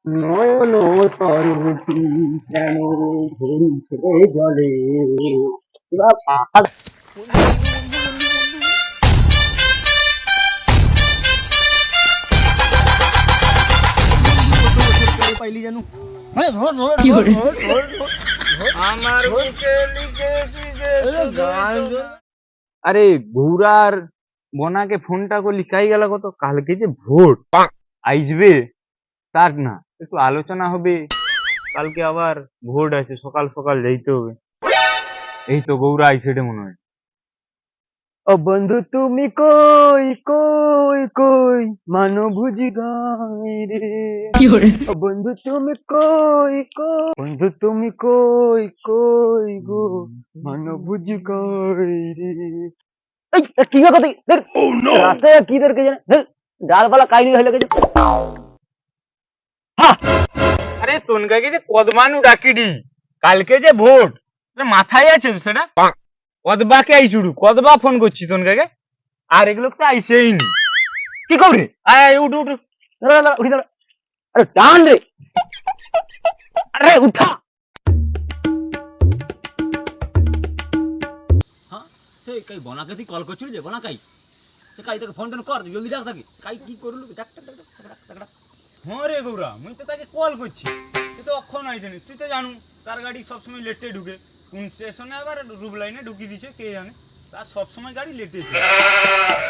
নয়ন সরবতি কেন ঝরছে জলে। এবার পাইলি জানো আমার বুকে লিখেছি যে আরে গৌরার বনাকে ফোনটা করলি কাই গেল কত কালকে যে ভোট আইজবে তার না একটু আলোচনা হবে। কালকে আবার ভোট আছে, সকাল সকাল যাইতে হবে। এই তো গৌরা আইছে রে মনে হয়। ও বন্ধু তুমি কই কই কই মানো বুঝি গাই রে। ও বন্ধু তুমি কই কই বন্ধু তুমি কই কই গো মানো বুঝি গাই রে। এই কি কথা রাস্তায় কি দরকার জানে ডালপালা কাইলি হইলে গেছে। আরে তোনকাকে যে কদমানু ডাকিডি কালকে যে ভোট মাথায় আছে তো সেটা কদবাকে আইছুড়ু কদবা ফোন করছি তোনকাকে আর এগুলো তো আইসেই নি। কি করবে আয় আয় উঠ উঠ উঠি দাঁড়া। আরে টান রে, আরে উঠা। হ্যাঁ সে কাই বনাকে তুই কল করছিলি যে বনা কাই সে কাই তোকে ফোন টোন কর জলদি ডাক থাকি কাই কি করলু ডাক ডাক ডাক ডাক। হ্যাঁ রে গৌরা মুই তো তাকে কল করছি তুই তো অক্ষণ আইসেনি। তুই তো জানু তার গাড়ি সবসময় লেটে ঢুকে, কোন স্টেশনে আবার রুব লাইনে ঢুকিয়ে দিছে কে জানে, তার সবসময় গাড়ি লেটে।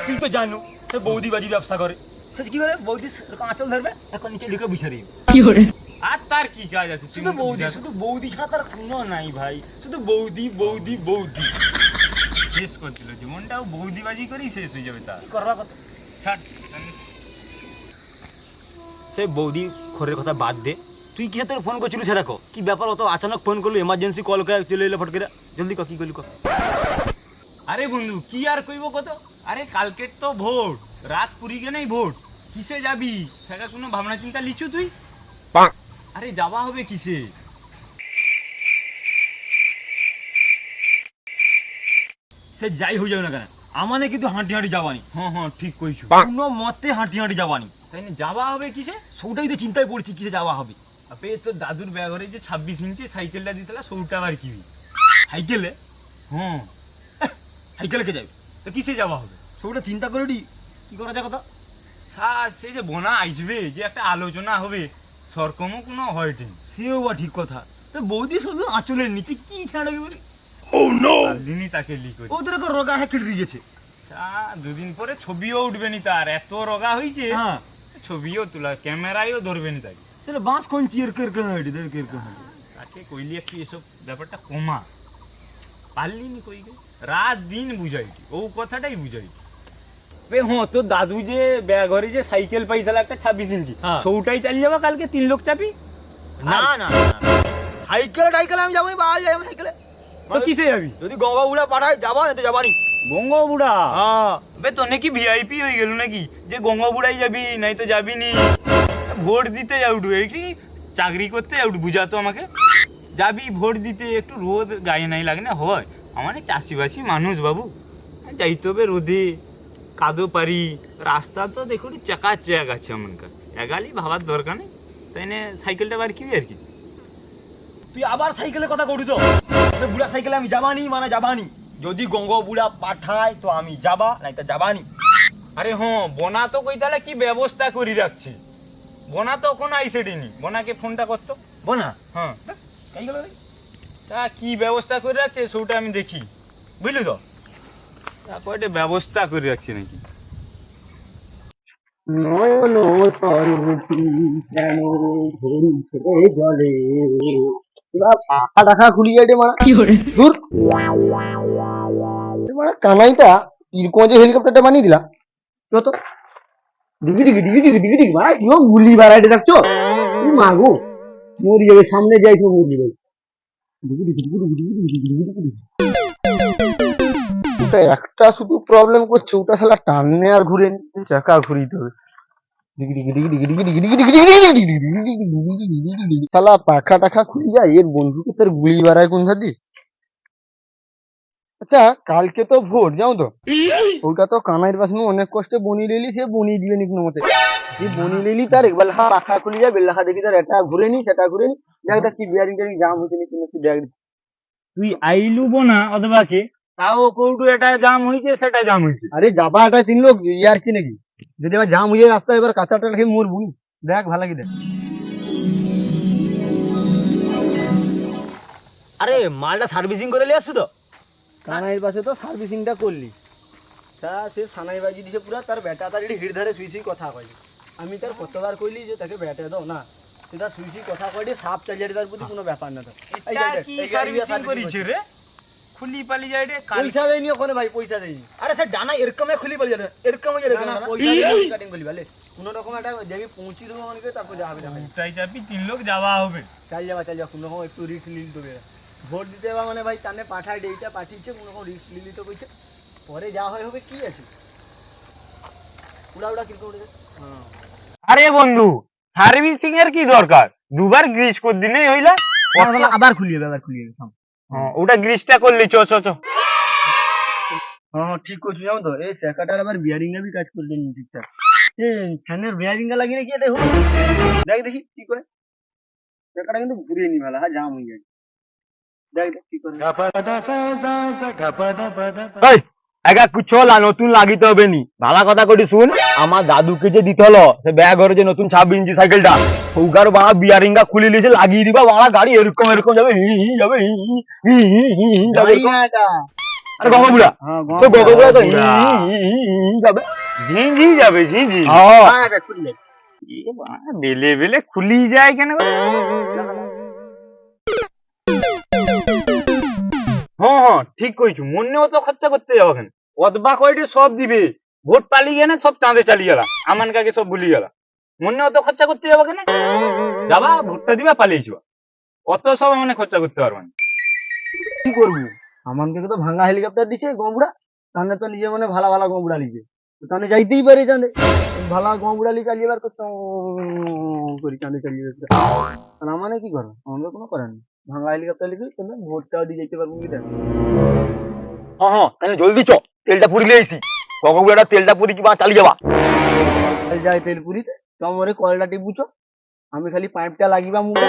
তুই তো জানো সে বৌদি বাজি ব্যবসা করে সে কি করে বৌদি আঁচল ধরবে এখন নিচে ঢুকে বসে রইবে কি করে। আর তার কি কাজ আছে? শুধু বৌদি ছাড়া তার কোনো নাই ভাই, শুধু বৌদি বৌদি বৌদি শেষ করে দিল জীবনটাও বৌদিবাজি করেই শেষ হয়ে যাবে তার। করবা কথা ছাড়। সে বৌদি খরের কথা বাদ দে, তুই কি তোর ফোন করছিলি সেটা কো কি ব্যাপার অত আচানক ফোন করলো এমার্জেন্সি কল করে চলে এলো ফট করে জলদি ক কি করলি ক। আরে বন্ধু কি আর কইব কত, আরে কালকে তো ভোট, রাত পুরি গেলেই ভোট, কিসে যাবি সেটা কোনো ভাবনা চিন্তা লিচু তুই? আরে যাওয়া হবে কিসে? সে যাই হয়ে যাবে না কেন আমানে কিন্তু হাঁটি হাঁটি যাবানি। হ্যাঁ হ্যাঁ ঠিক কইছু। কোনো মতে হাঁটি হাঁটি যাবানি, তাই না, যাওয়া হবে কিসে? সৌটাই তো চিন্তায় পড়ছি কিসে যাওয়া হবে। আপে তোর দাদুর ব্যাগরে যে 26 ইঞ্চি সাইকেলটা দিতলা সৌটা আবার কি সাইকেলে হ্যাঁ সাইকেলে কে যাবে তো কিসে যাওয়া হবে? সৌটা চিন্তা করে দি কি করা যায় কথা। সে যে বোনা আসবে যে একটা আলোচনা হবে সরকমও কোনো হয়নি। সেও বা ঠিক কথা, তো বৌদি শুধু আঁচলের নিচে কি ছাড়বে বলি দিনই তাকে লিখো ওদের রোগা হ্যাঁ কেটে দিয়েছে। দুদিন পরে ছবিও উঠবে নি, তার এত রোগা হয়েছে হ্যাঁ ছবিও তোলা ক্যামেরায়ও ধরবে নি তাকে। তাহলে বাঁশ কোন চিয়ার কেরকে হাঁটি দের কেরকে হাঁটি তাকে কইলি একটু এসব ব্যাপারটা কমা, পারলি নি কই গে? রাত দিন বুঝাইটি ও কথাটাই বুঝাইটি। হ্যাঁ তোর দাদু যে ঘরে যে সাইকেল পাইছিল একটা 26 ইঞ্চি হ্যাঁ। সৌটাই চালিয়ে যাবা কালকে 3 লোক চাপি। না না সাইকেলে টাইকেলে আমি যাবো বাড়ি যাবো সাইকেলে। তো কিসে যাবি? যদি গঙ্গা বুড়া পাঠায় যাবা এতে যাবানি। গঙ্গা বুড়া হ্যাঁ বে তো নাকি ভিআইপি হয়ে গেল নাকি যে গঙ্গা বুড়াই যাবি, নাই তো যাবি নি। ভোট দিতে যাউডু কি চাকরি করতে যাউডু বুঝাতো আমাকে, যাবি ভোট দিতে একটু রোদ গায়ে নাই লাগে না হয়। আমার চাষিবাসী মানুষ বাবু, যাইতে হবে রোদে, কাদো পারি রাস্তা তো দেখুন চাকা চেক আছে এমনকার এগালি ভাবার দরকার নেই, তাই না সাইকেলটা বার কিবি আর কি। তুই আবার সাইকেলের কথা করি তো বুড়া সাইকেলে আমি যাবানি মানে যাবানি, যদি গঙ্গা বুড়া পাঠায় তো আমি যাবা নাই তো যাবানি। আরে হ্যাঁ বোনা তো কই তাহলে কি ব্যবস্থা করি রাখছি, বোনা তো ওখানে আইসেডিনি, বোনাকে ফোনটা করতো। বোনা হ্যাঁ এই গেল রে। তা কি ব্যবস্থা করে রাখছে সেটা আমি দেখি, বুঝলি তো, তারপর একটা ব্যবস্থা করে রাখছি নাকি। নয়ন সরবতি কেন ঝরছে জলে। এবার পাখা টাখা খুলি যাইতে মারা কি করে দূর মানে কানাইটা এরকম যে হেলিকপ্টারটা বানিয়ে দিলা যত ডিগি ডিগি ডিগি ডিগি ডিগি ডিগি মারা কেউ গুলি বাড়াইতে থাকছো মাগো মরি যাবে সামনে যাইছো মরি যাবে ডিগি ডিগি ডিগি ডিগি ডিগি ডিগি ডিগি ডিগি ডিগি। ওটা একটা শুধু প্রবলেম করছে, ওটা শালা টাননে আর ঘুরে চাকা ঘুরিতে হবে। শালা পাখা টাখা খুলে যায় এর বন্ধুকে তোর গুলি বাড়ায় কোন ধার দিয়ে। আচ্ছা কালকে তো ভোট যাও তো, ওটা তো কানাইয়ের পাশে অনেক কষ্টে বনিয়ে নিলি, সে বনিয়ে দিবে নি কোনো মতে। তুই বনি লিলি তার একবার হা রাখা খুলি যায় বেল্লাখা দেখি তার এটা ঘুরে নি সেটা ঘুরে নি দেখ দেখ কি বিয়ারিং টিয়ারিং জাম হচ্ছে নি তুমি একটু দেখ তুই আইলু বোনা অথবা কি তাও কৌটু এটা জাম হয়েছে সেটা জাম হয়েছে। আরে যাবা এটা চিনলো ইয়ার কি নাকি যদি এবার জাম হয়ে রাস্তা এবার কাঁচাটা রেখে মরবো দেখ ভালো কি দেখ আরে মালটা সার্ভিসিং করে নিয়ে আসছো তো? কানাইয়ের পাশে তো সার্ভিসিংটা করলি তা সে সানাই বাজি দিছে পুরা তার বেটা তার এটি হিড় ধারে শুই শুই কথা কয় আমি তার কতবার কইলি যে তাকে বেটা দাও না সেটা শুই শুই কথা কয় সাপ চালিয়ে তার প্রতি কোনো ব্যাপার না তার এই এটা দেখ, কি এই গাড়ি দিয়ে সার্ভিসিং করিছে রে? খুলি পালি যায় রে কাল। পয়সা দেয়নি ওখানে ভাই পয়সা দেয়নি আরে স্যার ডানা এরকম খুলি পালি যায় এরকম হয়ে না, না, যায় পয়সা দিয়ে কাটিং করলি ভালে কোনো রকম একটা যাবি পৌঁছি দেবো অনেকে তারপর যাবে না ভাই তাই চাপি 3 লোক যাওয়া হবে। চাল যাবা কোনো রকম একটু রিস্ক নিলি তো ভোট দিতে যাবা মানে ভাই তানে পাঠায় ডেইটা পাঠিয়েছে কোনো রকম রিস্ক নিলি তো কইছে পরে যা হয় হবে কি আছে উড়া উড়া কিরকম উড়ে আরে বন্ধু সার্ভিসিং এর কি দরকার? দুবার গ্রিস করে দিলেই হইলা। আবার খুলিয়ে হ্যাঁ ওটা গ্রিসটা করলি চ চ চ। হ্যাঁ ঠিক করছি জানো তো এই চাকাটার আবার বিয়ারিং এ কাজ করে দেন ঠিকঠাক ফ্যানের বিয়ারিং এ লাগিয়ে কি দেখো দেখ দেখি কি করে চাকাটা কিন্তু ঘুরিয়ে নি ভালো হ্যাঁ জাম হয়ে যায় দেখ দেখ কি করে এই একা কুচলা নতুন লাগিতে হবে নি ভালো কথা কইটি শুন আমার দাদুকে যে দিতে হলো সে ব্যাগ ঘরে যে নতুন 26 ইঞ্চি সাইকেলটা ওগার বাড়া বিয়ারিংটা খুলে লিয়েছে লাগিয়ে দিবা বাড়া গাড়ি এরকম এরকম যাবে হি হি যাবে হি হি হি হি হি যাবে এরকম। আরে গঙ্গাবুড়া হ্যাঁ তো গঙ্গাবুড়া তো হি হি হি হি যাবে ঝি ঝি যাবে ঝি ঝি হ্যাঁ খুললে এ বাড়া বেলে বেলে খুলি যায় কেন? হ্যাঁ হ্যাঁ ঠিক কইছু মনেও তো খরচা করতে যাবো কেন অদবা কয়টি সব দিবে ভোট পালিয়ে গেলে সব চাঁদে চালিয়ে গেলা আমান কাকে সব ভুলি গেলা মনেও তো খরচা করতে যাবো কেন যাবা ভোটটা দিবা পালিয়ে যাবা অত সব মানে খরচা করতে পারবো না। কি করবো আমাকে তো ভাঙা হেলিকপ্টার দিছে গমবুড়া তাহলে তো নিজে মানে ভালো ভালো গমবুড়া লিখে তাহলে যাইতেই পারে চাঁদে ভালো গমবুড়া লিখে চালিয়ে বার করতে করি চাঁদে চালিয়ে আর মানে কি করবো আমাদের কোনো করার নেই ভাঙা হেলিকপ্টার লিখে তাহলে ভোটটাও দিয়ে যেতে পারবো কি দেখ হ্যাঁ হ্যাঁ তাহলে জলদি চ তেলটা পুরি লিয়েছি গঙ্গাগুড়াটা তেলটা পুরি কি বা চালিয়ে যাবা যাই তেলপুরিতে তোমারে কলটা টিপুছো আমি খালি পাইপটা লাগিবা মুখে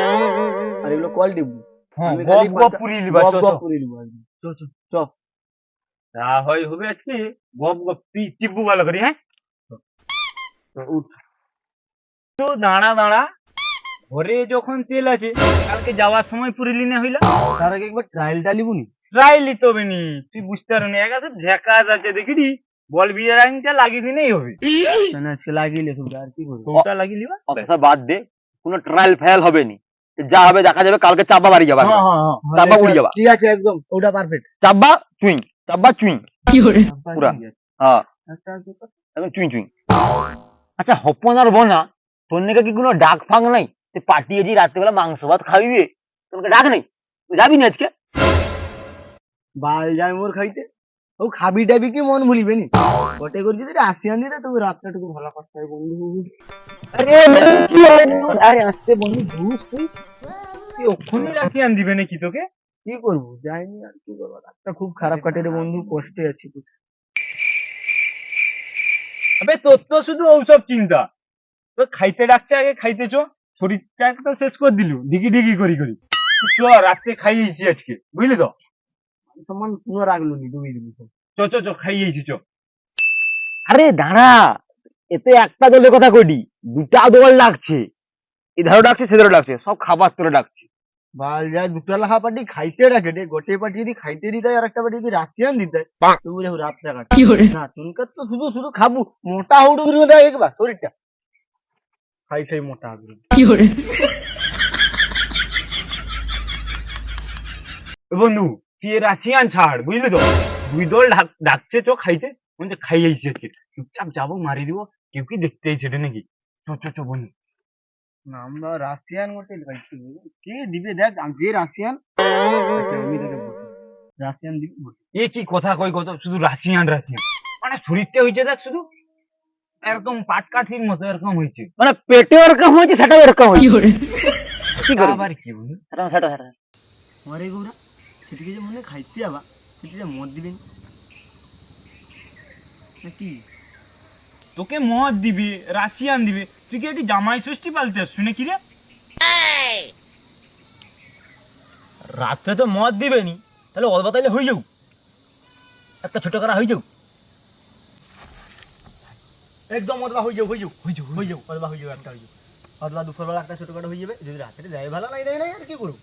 আর এগুলো কল টিপবো আমি খালি গপ পুরি লিবা চ চ পুরি নিবো একদম চ তা হয় হবে আজকে গপ গপ টিপু ভালো করি হ্যাঁ উঠ তো দাঁড়া দাঁড়া ঘরে যখন তেল আছে কালকে যাওয়ার সময় পুরিলি না হইলা তার আগে একবার ট্রায়ালটা লিবো নি ট্রাইলি তো বেনি তুই বুঝতে পারবি এক আছে ঝেকাজ আছে দেখিদি বল বিয়ারিংটা লাগিয়ে দিলেই হবে না আজকে লাগিয়ে শুধু আর কি করবো কোনটা লাগিয়ে লিবা ওটা বাদ দে কোনো ট্রায়াল ফেল হবে নি যা হবে দেখা যাবে কালকে চাপা বাড়ি যাবা চাপা উড়ি যাবা ঠিক আছে একদম ওটা পারফেক্ট চাপা চুই কি করে পুরা হ্যাঁ একদম চুই আচ্ছা হপন আর বনা তোর নাকি কি কোনো ডাক ফাং নাই তুই পাঠিয়ে দি রাত্রিবেলা মাংস ভাত খাইবে তোকে ডাক নেই তুই যাবি না আজকে বাল যায় মোর খাইতে ও খাবি টাবি কি মন ভুলিবে নি ওটে করছি রে আসিয়ান দিতে তবে রাতটাটুকু ভালো করতে হয় বন্ধু আরে আসতে বন্ধু ঘুষ তুই ওখানে রাখিয়ান দিবে নাকি তোকে কি করবো যাইনি আর কি করবো রাতটা খুব খারাপ কাটে রে বন্ধু কষ্টে আছি খুব আবে তোর তো শুধু ওসব চিন্তা তো খাইতে ডাকছে আগে খাইতে চো শরীরটা তো শেষ করে দিলু ডিগি ডিগি করি চ রাত্রে খাইয়েছি আজকে বুঝলি তো সমান পুরো রাখলো নি ডুবি দিবি চ খাইয়েছি চ আরে দাঁড়া এতে একটা দলের কথা কইডি দুটা দল ডাকছে এধারও ডাকছে সেধারও ডাকছে সব খাবার তোরা ডাকছে বাল যায় দুটো লাখা পার্টি খাইতে রাখে রে গোটে পার্টি যদি খাইতে দিতে আর একটা পার্টি যদি রাশিয়ান দিতে তবু দেখো রাতটা কাটে কি করে না তুনকার তো শুধু শুধু খাবো মোটা হুডু করে দেয় একবার শরীরটা খাই খাই মোটা হবে কি করে বন্ধু তুই রাশিয়ান ছাড় বুঝলি তো দুই দল ডাকছে চ খাইতে বলছে খাইয়েছি আজকে চুপচাপ যাবো মারি দিব কেউ কি দেখতে আইছে রে নাকি চ বন্ধু না আমরা রাশিয়ান হোটেল খাইছি কে দিবে দেখ যে রাশিয়ান আমি তোকে বলছি রাশিয়ান দিবি এ কি কথা কই কত শুধু রাশিয়ান মানে শরীরটা হয়েছে দেখ শুধু একদম পাটকাঠির মতো এরকম হয়েছে মানে পেটে এরকম হয়েছে সেটাও এরকম হয়েছে কি করে আবার কি বন্ধু সেটা মরে গৌরা সেটিকে যে মনে খাইতে যাবা সেটি যে মদ দিবেন নাকি তোকে মদ দিবে রাশিয়ান দিবে তুই কি এটি জামাই ষষ্ঠী পালতে শুনে কি রে? রাত্রে তো মদ দিবে নি, তাহলে অল্প তাইলে হয়ে যাও, একটা ছোট করা হয়ে যাও, একদম অদবা হয়ে যাও অদবা হয়ে যাও, একটা হয়ে যাও, অদবা দুপুরবেলা একটা ছোট কাটা হয়ে যাবে, যদি রাত্রে দেয় ভালো নাই দেয় নাই আর কি করবো।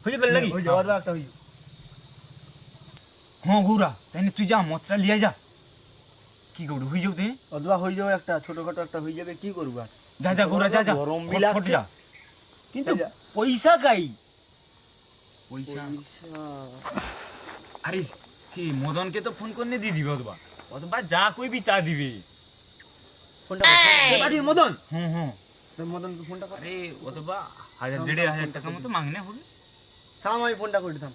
হয়ে যাবে নাকি? হয়ে যাও, অদবা একটা হয়ে যাও। হ্যাঁ গৌরা, তাই তুই যা মদটা লিয়ে যা। কি করবি হয়ে যাও তুই? অদবা হয়ে যাও, একটা ছোটখাটো একটা হয়ে যাবে, কি করবো আর? যা যা গৌরা যা যা, গরম ফট বিলাস ফট যা। কিন্তু পয়সা কাই পয়সা আরে কি মদনকে তো ফোন করে দিয়ে দিবে অথবা অথবা যা কইবি তা দিবে। ফোনটা পাঠিয়ে মদন, হুম হুম, মদনকে ফোনটা করে আরে অথবা 1,500 টাকা মতো মাংনে হবে। থাম, আমি ফোনটা করে দিতাম।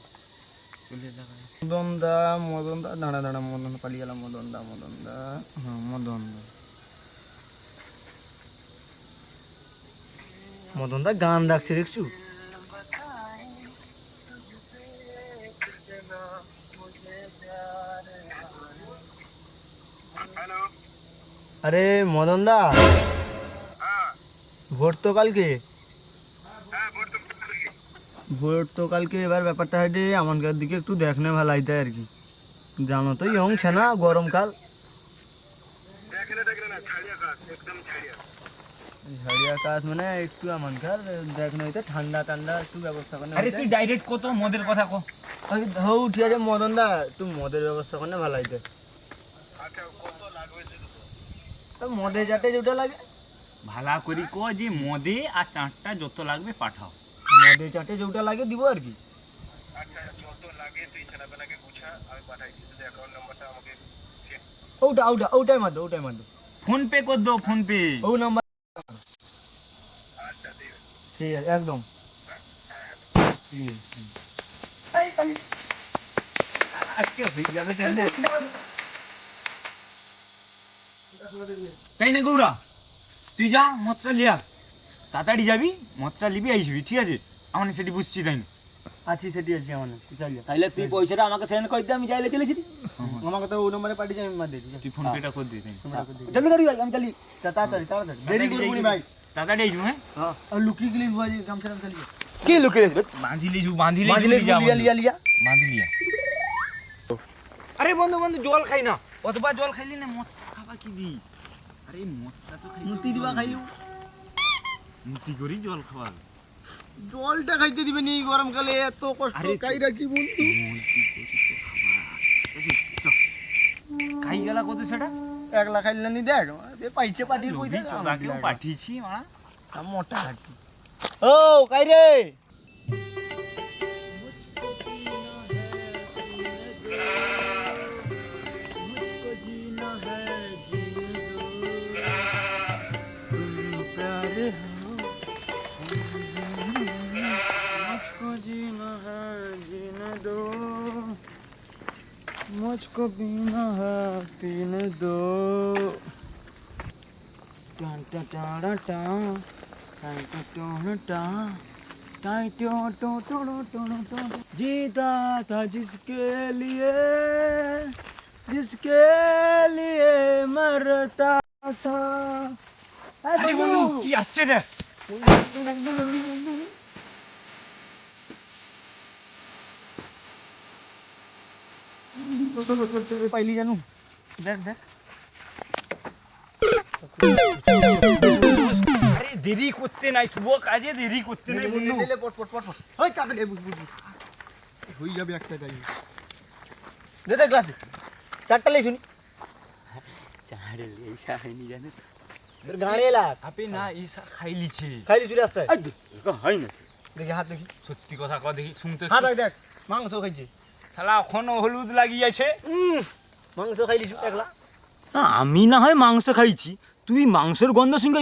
মদন দা দাঁড়া দাঁড়া, মদন পালিয়ে গেলাম, মদন দা হ্যাঁ মদন দা গান রাখছে দেখছু? আরে মদন দা, ভোট তো কালকে, ভোট তো কালকে, এবার ব্যাপারটা হচ্ছে আমানকার দিকে একটু দেখনে ভালো হইতে আর কি, জানো তো ইয়ং না, গরমকাল, ঝাড়িয়া কাজ মানে একটু আমানকার দেখনে হইতে ঠান্ডা ঠান্ডা একটু ব্যবস্থা করে। আরে তুই ডাইরেক্ট কত মদের কথা কো। হৌ ঠিক আছে মদন দা, একটু মদের ব্যবস্থা করলে ভালো হইতে। মদে যাতে যেটা লাগে ভালা করি কো যে মদে আর চাটটা যত লাগবে পাঠাও। মদে চাটে যেটা লাগে দিব আর কি। ওটাই মারো। ফোন পে কর দো, ফোন পে। ও নাম্বার ঠিক আছে একদম। তাই না গৌরা, তুই যা মদটা লিয়া, তাড়াতাড়ি যাবি, মদটা লিবি আইসবি, ঠিক আছে? আমার সেটি বুঝছি তাই না? আছি সেটি আছে আমার, তাইলে তুই পয়সাটা আমাকে সেন্ড করে দে, আমি যাইলে চলেছি। আমাকে তো ও নম্বরে পাঠিয়ে আমি মার দিই। তুই ফোন পেটা কর দে তাই না? জলদি করি ভাই, আমি চালি তাড়াতাড়ি দেরি করবো নি ভাই। তাড়াতাড়ি আইসবো। হ্যাঁ আর লুকিয়ে গেলি ভাই, গামছা চালিয়ে কি লুকিয়ে রেখে বাঁধিলে লিয়া বাঁধিলিয়া। আরে বন্ধু বন্ধু জল খাই না, অথবা জল খাইলি না মদ খাবা কি দি? আরে মদটা তো খাই, মুতি দিবা খাইলু, মুতি করি জল খাওয়া। জলটা খাইতে দিবে নি গরমকালে, এত কষ্ট কাইরা কি বন্ধু। খাই গেলা কত সেটা? একলা খাইলে নি দেখ, সে পাইছে পাঠিয়ে পয়সা তোকেও পাঠিয়েছি মা। মোটা হাঁটি। ও কাই রে, मुझको पीना है पीने दो, जीता था जिसके लिए मरता था। আরে বন্ধু কি আসছে রে? पहली जानू देख देख, আরে দেরি করতে নাই, শুভ কাজে দেরি করতে নাই বন্ধু। পট পট পট পট, ওই তাড়াতাড়ি বুঝ হই যাবে একটা গাড়ি। দে দে গ্লাস, চারটা লে শুনি। চাড়ে লেসা হয়নি জানে তোর গাড়ি এলা আপনি না ইসা খাই লিছে। খাইলি চুরি আসছে। আই দেখো হয় না, দেখি হাত দেখি, সত্যি কথা কও দেখি, শুনতে হাত দেখ, মাংস খাইছি। শালা এখনো হলুদ লাগিয়েছে। মাংস খাইলি একলা। না আমি না হয় মাংস খাইছি, তুই মাংসের গন্ধ শুনে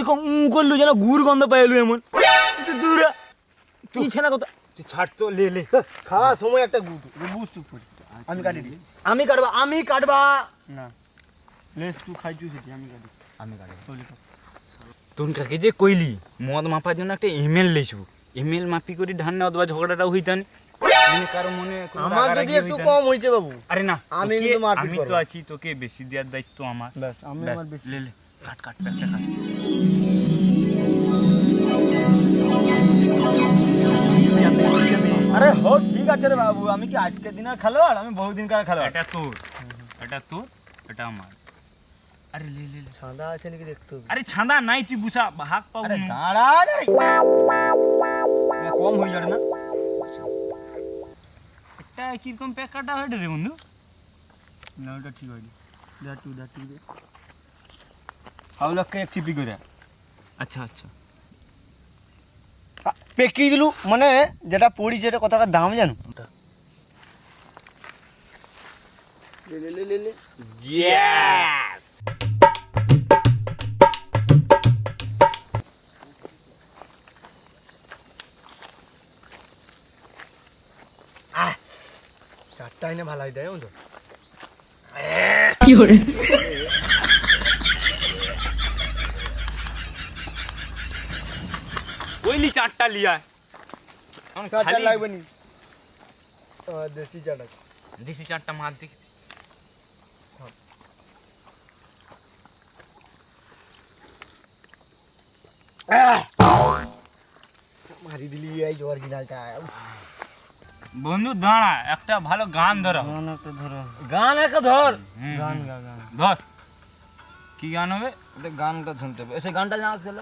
করলু যেন গুড় গন্ধ পাইলু এমন। দূরা তুই ছেনা কথা ছাড় তো, লে লে খাওয়ার সময় একটা গুড বুঝতে পড়ি। আমি কাটি দিই, আমি কাটবা না, লেস তুই খাইছু সেটি আমি কাটি। তোর কাকে যে কইলি মদ মাপার জন্য একটা ইমেল লেছবো, ইমেল মাপি করে ধান না অথবা ঝগড়াটাও হইতান কারো মনে। আমার যদি একটু কম হইছে বাবু, আরে না আমি কিন্তু মারপিট আমি করব। তো আছি, তোকে বেশি দেওয়ার দায়িত্ব আমার। ব্যাস আমি আমার বেশি। লে লে কাট কাট প্যাকটা কাট। রে বাবু, আমি কি আজকের দিনের খেলোয়াড়? আমি বহুদিন কার খেলোয়াড়। এটা তোর, এটা আমার। আরে লে লে লে। ছাঁদা আছে নাকি দেখতে হবে। আরে ছাঁদা নাই, তুই বুঝা ভাগ পাবো আরে না। দাঁড়া রে, কম হয়ে যাবে না? এটা কিরকম প্যাকাটা হয় রে বন্ধু? না ওটা ঠিক হয়নি। দাঁড়টু দে হাওলাকে এক চিপি করে আচ্ছা আচ্ছা, পেকি দিলু, মানে যেটা পড়ি যেটা কতটার দাম জানো? লে ইয়েস। চারটা এনে ভালো হয় দেয় তো। ওইলি চারটা লিয়া। চারটা লাগবে নি? দেশি চাটা। দেশি চারটা মার দেখি। মারি দিলি এই যে অরিজিনালটা। বন্ধু দাঁড়া, একটা ভালো গান ধরো। গান একটা ধর। গান ধর। কি গান হবে? গানটা শুনতে হবে। এসে গানটা জানা ছিল?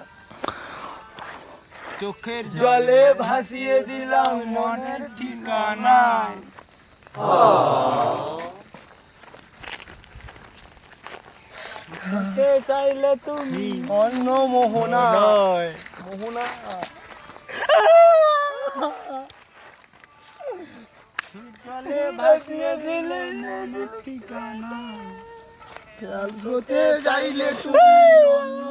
চোখের জলে ভাসিয়ে দিলাম মনের ঠিকানা। চাইলে তুমি অন্য মোহনা মোহনা জলে ভাসিয়ে দিলে মনের ঠিকানা। খেয়াল হতে চাইলে তুমি অন্য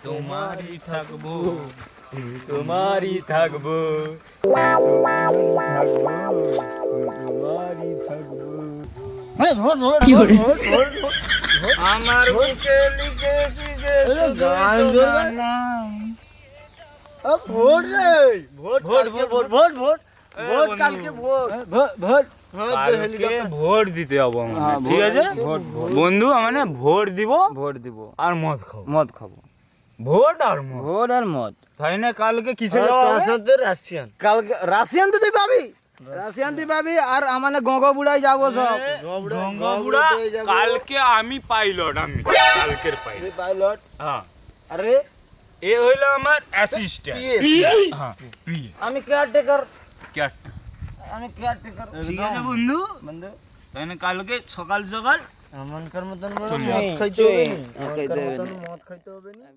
তোমারই থাকবো, তোমারই থাকবো, আমার বুকে লিখেছি যে গান ধরবে না। ভোট রে, vote vote vote vote vote vote কালকে ভোট ভোট কালকে ভোট দিতে যাবো আমরা, ঠিক আছে বন্ধু? মানে ভোট দিব আর মদ খাবো। ভোট আর মদ, ভোট আর মদ। তাই না? কালকে কিছু রাশিয়ান, কালকে রাশিয়ান তো তুই পাবি, রাশিয়ান তুই পাবি। আর মানে গঙ্গা বুড়াই যাবো সব। গঙ্গাবুড়া কালকে আমি পাইলট, আমি কালকের পাইলট। পাইলট। হ্যাঁ, আরে এ হইলো আমার অ্যাসিস্ট্যান্ট। হ্যাঁ, পিএ। আমি কেয়ারটেকার, ক্যাটটা। আমি কেয়ারটেকার। ঠিক আছে বন্ধু, বন্ধু তাই না? কালকে সকাল সকাল এমনকার মতন চলে মদ আসো। খাইতে হবে না, মদ খাইতে হবে না।